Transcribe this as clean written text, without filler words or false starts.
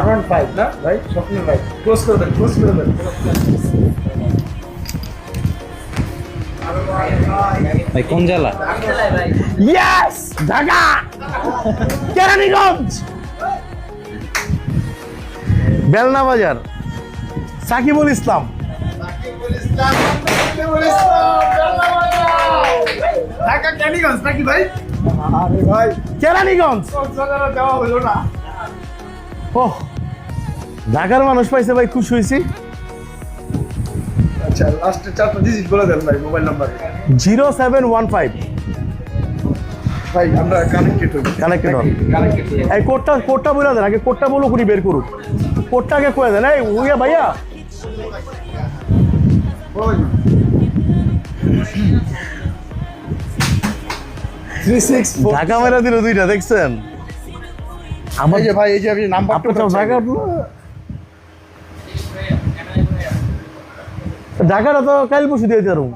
R15 না ভাই, স্বপ্নের ভাই, ক্লোজ করে দেন, ক্লোজ করে দেন। ভাই কোন জেলা? ইয়েস, ঢাকা কেরানীগঞ্জ বেলনা বাজার। সাকিবুল ইসলাম। ঢাকা কেরানীগঞ্জ নাকি ভাই? আরে ভাই, কেরানীগঞ্জ। কক্সবাজারে দেওয়া হলো না। ওহ, ঢাকার মানুষ পাইছে ভাই, খুশি হয়েছি। আচ্ছা, লাস্টের 4টা ডিজিট বলে দেন ভাই, মোবাইল নাম্বার। 0715। ভাই আমরা কানেক্টেড হই। কানেক্টেড হন। এই কোডটা বলে দেন, আগে কোডটা বলো করি বের করুক। কোডটা আগে কয়ে দেন। এই উইয়া ভাইয়া, ওই 364 ঢাকা মেরা দিল দুইটা, দেখছেন? আমার যে ভাই, এই যে আপনি নাম্বার ঢাকাটা তো কাল পরশু দিয়ে দিলাম।